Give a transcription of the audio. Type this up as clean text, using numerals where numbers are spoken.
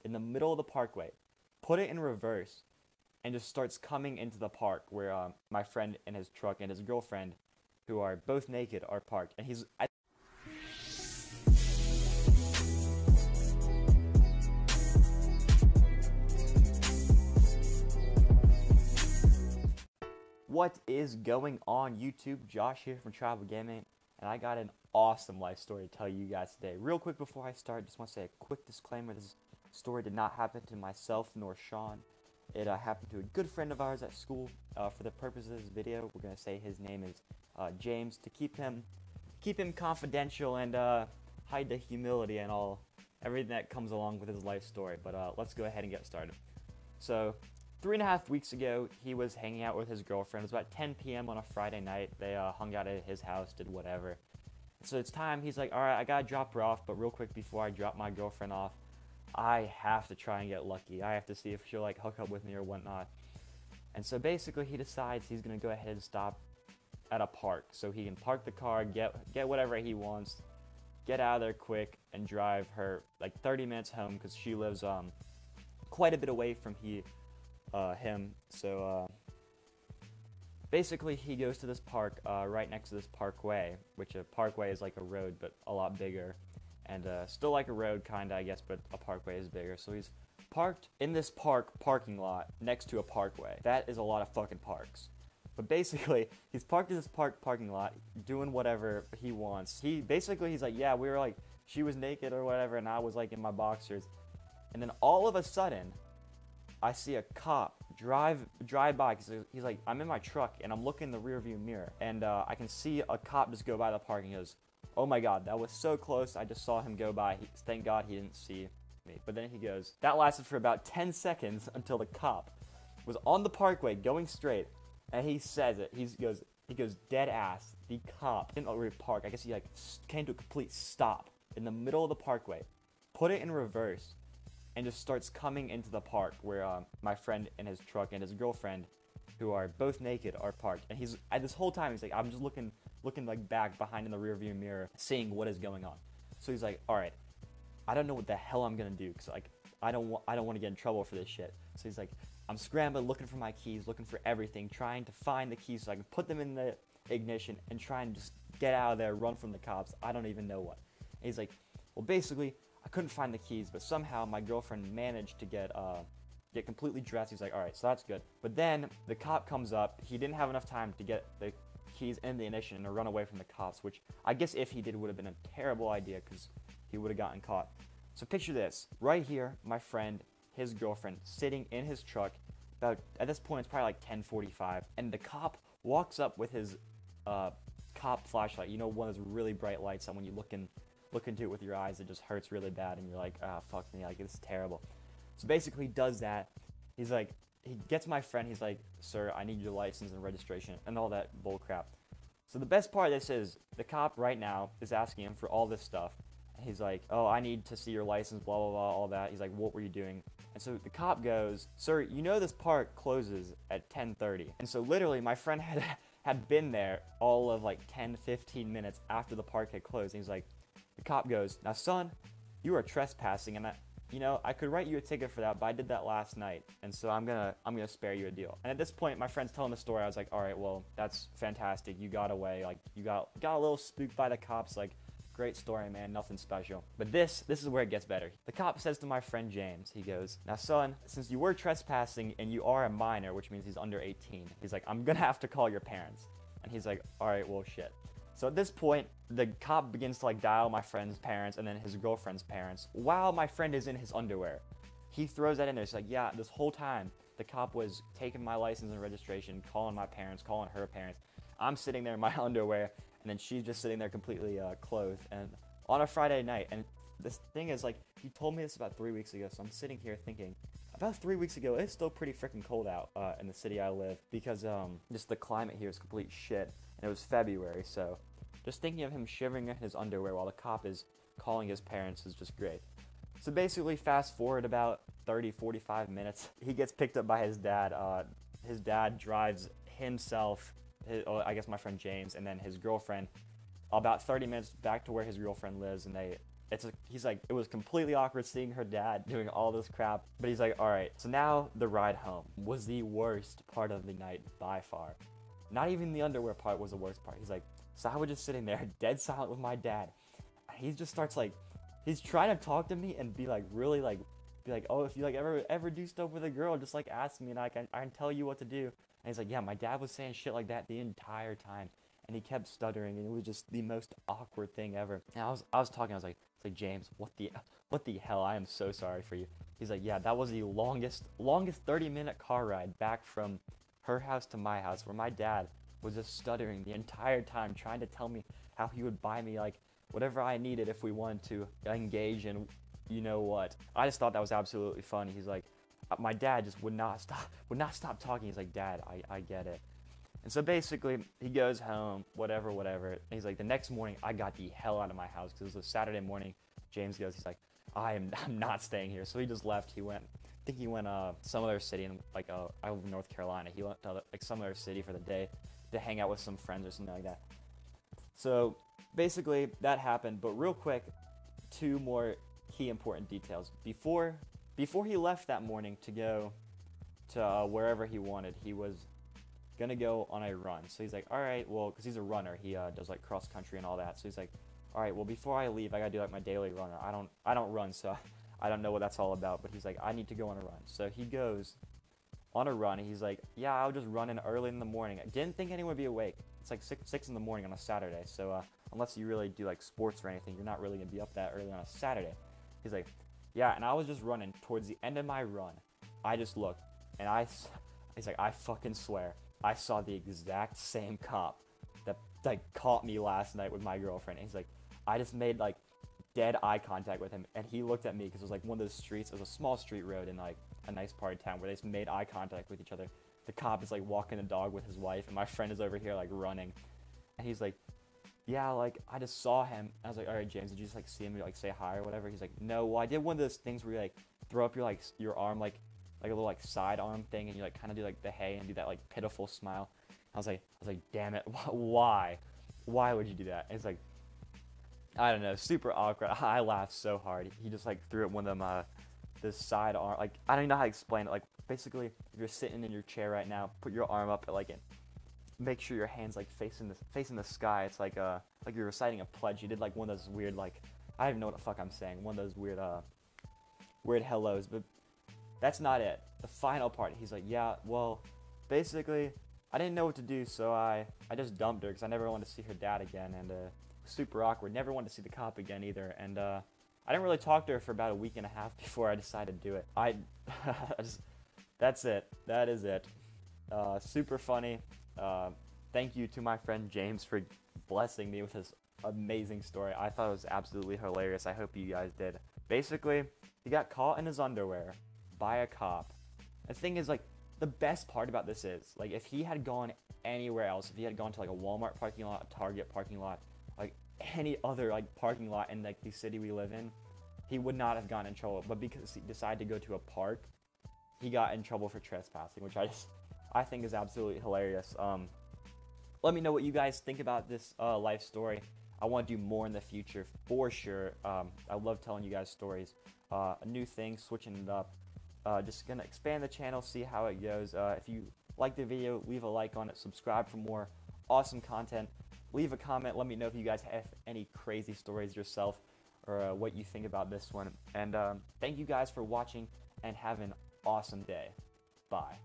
in the middle of the parkway, put it in reverse, and just starts coming into the park where my friend and his truck and his girlfriend, who are both naked, are parked. And what is going on, YouTube? Josh here from Travel Gaming, and I got an awesome life story to tell you guys today. Real quick before I start, just want to say a quick disclaimer. This story did not happen to myself nor Sean. It happened to a good friend of ours at school. For the purpose of this video, we're going to say his name is James, to keep him confidential and hide the humility and everything that comes along with his life story. But let's go ahead and get started. So 3.5 weeks ago, he was hanging out with his girlfriend. It was about 10 p.m. on a Friday night. They hung out at his house, did whatever. So it's time. He's like, all right, I gotta drop her off, but real quick before I drop my girlfriend off, I have to try and get lucky. I have to see if she'll like hook up with me or whatnot. And so basically he decides he's gonna go ahead and stop at a park so he can park the car, get whatever he wants, get out of there quick, and drive her like 30 minutes home because she lives quite a bit away from him. So basically he goes to this park right next to this parkway, which a parkway is like a road but a lot bigger, and still like a road kinda, I guess, but a parkway is bigger. So he's parked in this parking lot next to a parkway. That is a lot of fucking parks. But basically, he's parked in this parking lot, doing whatever he wants. He's like, yeah, we were like, she was naked or whatever, and I was like in my boxers. And then all of a sudden, I see a cop drive by. He's like, I'm in my truck, and I'm looking in the rearview mirror, and I can see a cop just go by the park, and he goes, oh my god, that was so close. I just saw him go by. Thank God he didn't see me. But then he goes, that lasted for about 10 seconds until the cop was on the parkway going straight, and he says it. He goes dead ass. The cop didn't really park. I guess he like came to a complete stop in the middle of the parkway, put it in reverse, and just starts coming into the park where my friend and his truck and his girlfriend, who are both naked, are parked. And he's at this whole time he's like, I'm just looking like back behind in the rearview mirror, seeing what is going on. So he's like, all right, I don't know what the hell I'm gonna do, because like I don't want to get in trouble for this shit. So he's like, I'm scrambling, looking for my keys, looking for everything, trying to find the keys so I can put them in the ignition and try and just get out of there, run from the cops. I don't even know what. And he's like, well, basically, I couldn't find the keys, but somehow my girlfriend managed to get completely dressed. He's like, all right, so that's good. But then the cop comes up. He didn't have enough time to get the keys in the ignition and to run away from the cops, which I guess if he did would have been a terrible idea because he would have gotten caught. So picture this. Right here, my friend, his girlfriend, sitting in his truck. About, at this point, it's probably like 10:45, and the cop walks up with his cop flashlight. You know, one of those really bright lights that when you look into it with your eyes, it just hurts really bad, and you're like, ah, fuck me, like, this is terrible. So basically, he does that. He's like, he gets my friend, he's like, sir, I need your license and registration, and all that bull crap. So the best part of this is, the cop right now is asking him for all this stuff. He's like, oh, I need to see your license, blah, blah, blah, all that. He's like, what were you doing? And so the cop goes, sir, you know this park closes at 10:30. And so literally my friend had been there all of like 10-15 minutes after the park had closed. And he's like, the cop goes, now son, you are trespassing, and I could write you a ticket for that, but I did that last night, and so I'm gonna spare you a deal. And at this point, my friend's telling the story. I was like, all right, well, that's fantastic. You got away, like you got a little spooked by the cops, like. Great story, man, nothing special. But this is where it gets better. The cop says to my friend James, he goes, now son, since you were trespassing and you are a minor, which means he's under 18, he's like, I'm gonna have to call your parents. And he's like, all right, well, shit. So at this point, the cop begins to like dial my friend's parents and then his girlfriend's parents while my friend is in his underwear. He throws that in there. It's like, yeah, this whole time, the cop was taking my license and registration, calling my parents, calling her parents. I'm sitting there in my underwear, and then she's just sitting there completely clothed, and on a Friday night. And this thing is, like, he told me this about 3 weeks ago, so I'm sitting here thinking, about 3 weeks ago, it's still pretty freaking cold out in the city I live, because just the climate here is complete shit, and it was February, so just thinking of him shivering in his underwear while the cop is calling his parents is just great. So basically, fast forward about 30-45 minutes, he gets picked up by his dad. His dad drives himself, I guess my friend James, and then his girlfriend, about 30 minutes back to where his girlfriend lives, and they he's like, it was completely awkward seeing her dad doing all this crap, but he's like, all right. So now the ride home was the worst part of the night by far. Not even the underwear part was the worst part. He's like, so I was just sitting there dead silent with my dad. He just starts like, he's trying to talk to me and be like, really like, be like, oh, if you like ever do stuff with a girl, just like ask me and I can tell you what to do. And he's like, yeah, my dad was saying shit like that the entire time. And he kept stuttering, and it was just the most awkward thing ever. And I was talking, I was like, it's like, James, what the hell? I am so sorry for you. He's like, yeah, that was the longest 30-minute car ride back from her house to my house, where my dad was just stuttering the entire time, trying to tell me how he would buy me like whatever I needed if we wanted to engage in, you know what. I just thought that was absolutely funny. He's like, my dad just would not stop talking. He's like, Dad, I get it. And so basically, he goes home, whatever. And he's like, the next morning, I got the hell out of my house because it was a Saturday morning. James goes, he's like, I'm not staying here. So he just left. He went, I think he went some other city in like I live in North Carolina. He went to like some other city for the day to hang out with some friends or something like that. So basically, that happened. But real quick, two more key important details. Before he left that morning to go to wherever he wanted, he was gonna go on a run. So he's like, all right, well, because he's a runner, he does like cross country and all that. So he's like, all right, well, before I leave, I gotta do like my daily runner. I don't run, so I don't know what that's all about. But he's like, I need to go on a run. So he goes on a run. And he's like, yeah, I'll just run in early in the morning. I didn't think anyone would be awake. It's like six in the morning on a Saturday. So unless you really do like sports or anything, you're not really gonna be up that early on a Saturday. He's like, yeah, and I was just running. Towards the end of my run, I just looked, and he's like, I fucking swear, I saw the exact same cop that like caught me last night with my girlfriend. And he's like, I just made like dead eye contact with him, and he looked at me because it was like one of those streets. It was a small street road in like a nice part of town where they just made eye contact with each other. The cop is like walking the dog with his wife, and my friend is over here like running, and he's like, yeah, like I just saw him. I was like, all right, James, did you just like see him, like say hi or whatever? He's like, no, well, I did one of those things where you like throw up your arm like a little like side arm thing, and you like kind of do like the hey and do that like pitiful smile. I was like, damn it, why would you do that? And it's like, I don't know, super awkward. I laughed so hard. He just like threw up one of them this side arm, like I don't even know how to explain it. Like basically, if you're sitting in your chair right now, put your arm up at like it. Make sure your hands like facing the sky. It's like you're reciting a pledge. You did like one of those weird like I don't even know what the fuck I'm saying. One of those weird hellos, but that's not it. The final part, he's like, yeah, well, basically, I didn't know what to do, so I just dumped her because I never wanted to see her dad again, and super awkward. Never wanted to see the cop again either, and I didn't really talk to her for about a week and a half before I decided to do it. That's it. That is it. Super funny. Thank you to my friend James for blessing me with this amazing story. I thought it was absolutely hilarious. I hope you guys did. Basically, he got caught in his underwear by a cop. The thing is, like, the best part about this is, like, if he had gone anywhere else, if he had gone to, like, a Walmart parking lot, a Target parking lot, like, any other, like, parking lot in, like, the city we live in, he would not have gotten in trouble. But because he decided to go to a park, he got in trouble for trespassing, which I think is absolutely hilarious. Let me know what you guys think about this life story. I want to do more in the future for sure. I love telling you guys stories. A new thing, switching it up. Just gonna expand the channel, see how it goes. If you like the video, leave a like on it, subscribe for more awesome content. Leave a comment, let me know if you guys have any crazy stories yourself, or what you think about this one. And thank you guys for watching, and have an awesome day. Bye.